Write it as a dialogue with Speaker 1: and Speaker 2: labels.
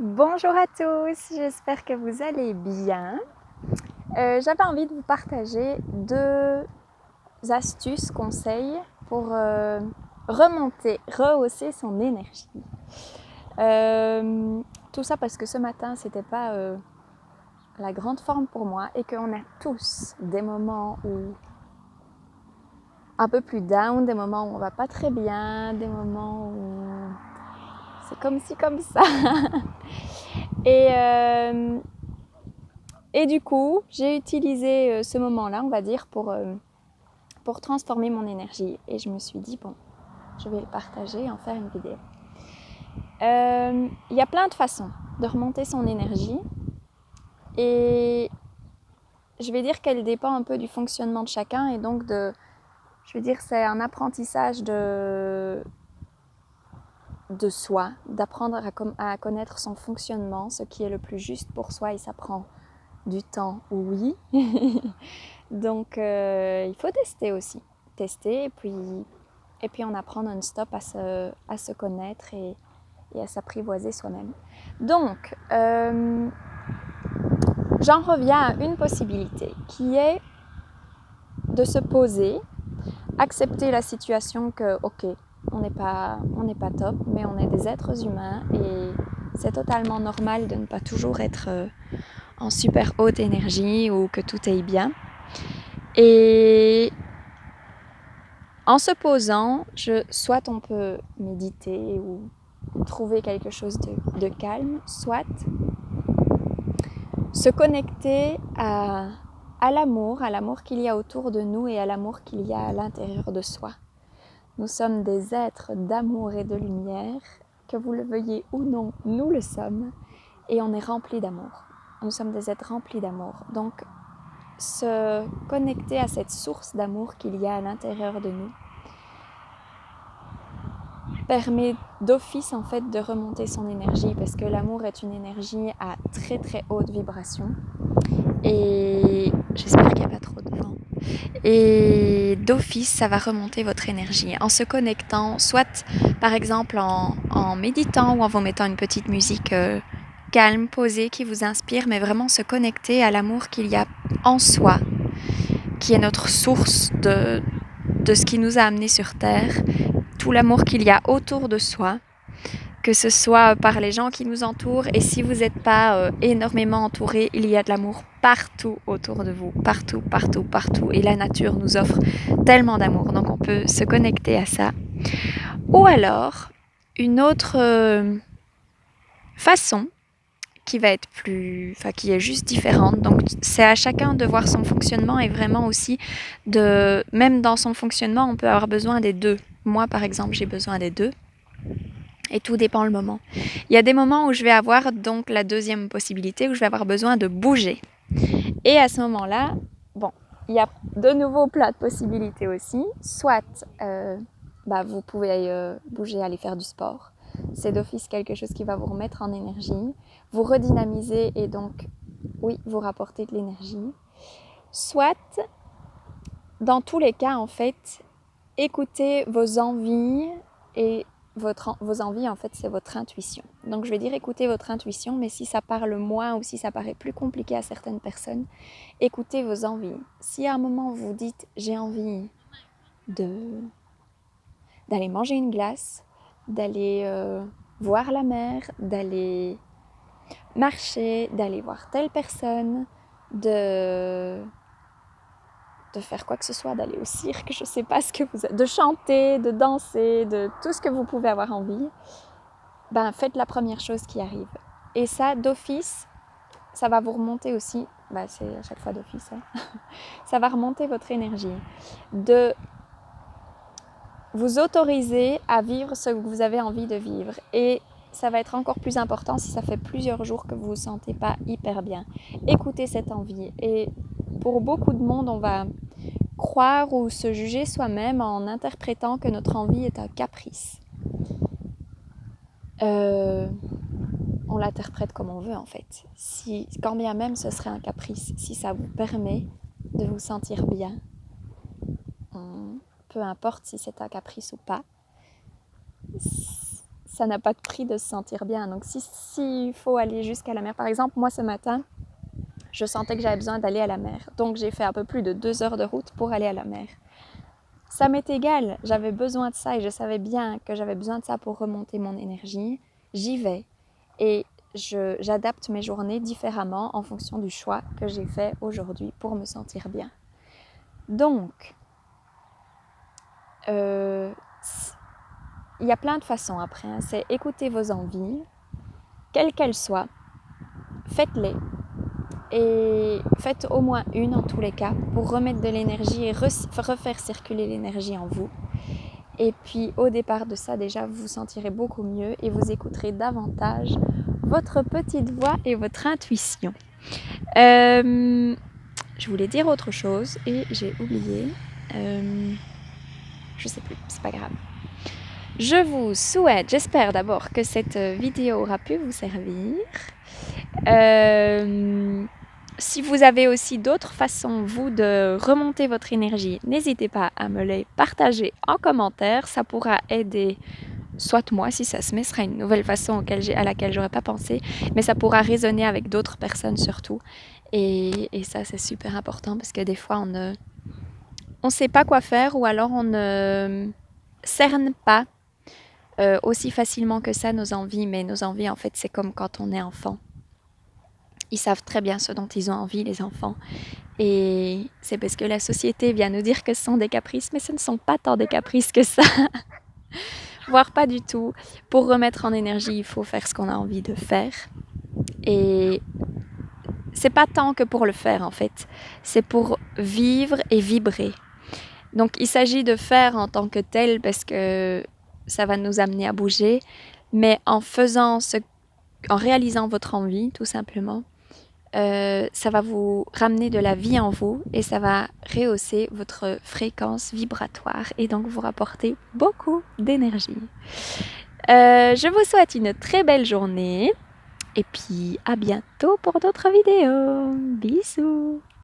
Speaker 1: Bonjour à tous, j'espère que vous allez bien. J'avais envie de vous partager 2 astuces, conseils pour rehausser son énergie. Tout ça parce que ce matin, c'était pas la grande forme pour moi et qu'on a tous des moments où un peu plus down, des moments où on va pas très bien, des moments où c'est comme ci, comme ça. Et du coup, j'ai utilisé ce moment-là, on va dire, pour transformer mon énergie. Et je me suis dit, bon, je vais le partager et en faire une vidéo. Il y a plein de façons de remonter son énergie. Et je vais dire qu'elle dépend un peu du fonctionnement de chacun. Et donc, je vais dire, c'est un apprentissage de soi, d'apprendre à connaître son fonctionnement, ce qui est le plus juste pour soi. Et ça prend du temps, oui. Donc, il faut tester aussi. Tester et puis en apprendre non-stop à se connaître et à s'apprivoiser soi-même. Donc, j'en reviens à une possibilité qui est de se poser, accepter la situation que, ok, on n'est pas top, mais on est des êtres humains et c'est totalement normal de ne pas toujours être en super haute énergie ou que tout aille bien. Et en se posant, soit on peut méditer ou trouver quelque chose de calme, soit se connecter à l'amour qu'il y a autour de nous et à l'amour qu'il y a à l'intérieur de soi. Nous sommes des êtres d'amour et de lumière, que vous le veuillez ou non, nous le sommes, et on est remplis d'amour. Nous sommes des êtres remplis d'amour. Donc, se connecter à cette source d'amour qu'il y a à l'intérieur de nous permet d'office en fait de remonter son énergie parce que l'amour est une énergie à très très haute vibration et j'espère qu'il n'y a pas trop de vent et d'office ça va remonter votre énergie en se connectant soit par exemple en méditant ou en vous mettant une petite musique calme, posée qui vous inspire mais vraiment se connecter à l'amour qu'il y a en soi qui est notre source de ce qui nous a amenés sur Terre, tout l'amour qu'il y a autour de soi, que ce soit par les gens qui nous entourent, et si vous n'êtes pas énormément entouré, il y a de l'amour partout autour de vous, partout, partout, partout, et la nature nous offre tellement d'amour, donc on peut se connecter à ça. Ou alors, une autre façon, qui va être qui est juste différente. Donc c'est à chacun de voir son fonctionnement et vraiment aussi même dans son fonctionnement, on peut avoir besoin des deux. Moi, par exemple, j'ai besoin des deux. Et tout dépend le moment. Il y a des moments où je vais avoir donc la deuxième possibilité, où je vais avoir besoin de bouger. Et à ce moment-là, bon, il y a de nouveau plein de possibilités aussi. Soit vous pouvez bouger, aller faire du sport. C'est d'office quelque chose qui va vous remettre en énergie, vous redynamiser et donc, oui, vous rapporter de l'énergie. Soit, dans tous les cas, en fait, écoutez vos envies et vos envies, en fait, c'est votre intuition. Donc, je vais dire écoutez votre intuition, mais si ça parle moins ou si ça paraît plus compliqué à certaines personnes, écoutez vos envies. Si à un moment vous dites j'ai envie d'aller manger une glace, d'aller voir la mer, d'aller marcher, d'aller voir telle personne, de faire quoi que ce soit, d'aller au cirque, je sais pas ce que vous... de chanter, de danser, de tout ce que vous pouvez avoir envie, faites la première chose qui arrive. Et ça, d'office, ça va vous remonter aussi, c'est à chaque fois d'office, hein. Ça va remonter votre énergie. De vous autoriser à vivre ce que vous avez envie de vivre. Et ça va être encore plus important si ça fait plusieurs jours que vous ne vous sentez pas hyper bien. Écoutez cette envie. Et pour beaucoup de monde, on va croire ou se juger soi-même en interprétant que notre envie est un caprice. On l'interprète comme on veut en fait. Quand bien même ce serait un caprice, si ça vous permet de vous sentir bien, peu importe si c'est un caprice ou pas, ça n'a pas de prix de se sentir bien. Donc s'il faut aller jusqu'à la mer, par exemple, moi ce matin, je sentais que j'avais besoin d'aller à la mer. Donc j'ai fait un peu plus de 2 heures de route pour aller à la mer. Ça m'est égal, j'avais besoin de ça et je savais bien que j'avais besoin de ça pour remonter mon énergie. J'y vais et j'adapte mes journées différemment en fonction du choix que j'ai fait aujourd'hui pour me sentir bien. Donc, il y a plein de façons après. C'est écouter vos envies, quelles qu'elles soient, faites-les. Et faites au moins une en tous les cas pour remettre de l'énergie et refaire circuler l'énergie en vous. Et puis au départ de ça déjà vous vous sentirez beaucoup mieux et vous écouterez davantage votre petite voix et votre intuition. Je voulais dire autre chose et j'ai oublié. Je sais plus, c'est pas grave. Je vous souhaite, j'espère d'abord que cette vidéo aura pu vous servir. Si vous avez aussi d'autres façons, vous, de remonter votre énergie, n'hésitez pas à me les partager en commentaire. Ça pourra aider, soit moi, si ça se met, ce sera une nouvelle façon à laquelle j'aurais pas pensé, mais ça pourra résonner avec d'autres personnes surtout. Et ça, c'est super important parce que des fois, on ne sait pas quoi faire ou alors on ne cerne pas aussi facilement que ça nos envies. Mais nos envies, en fait, c'est comme quand on est enfant. Ils savent très bien ce dont ils ont envie, les enfants. Et c'est parce que la société vient nous dire que ce sont des caprices, mais ce ne sont pas tant des caprices que ça. Voire pas du tout. Pour remettre en énergie, il faut faire ce qu'on a envie de faire. Et c'est pas tant que pour le faire, en fait. C'est pour vivre et vibrer. Donc, il s'agit de faire en tant que tel parce que ça va nous amener à bouger. Mais en réalisant votre envie, tout simplement, ça va vous ramener de la vie en vous et ça va rehausser votre fréquence vibratoire et donc vous rapporter beaucoup d'énergie. Je vous souhaite une très belle journée et puis à bientôt pour d'autres vidéos. Bisous!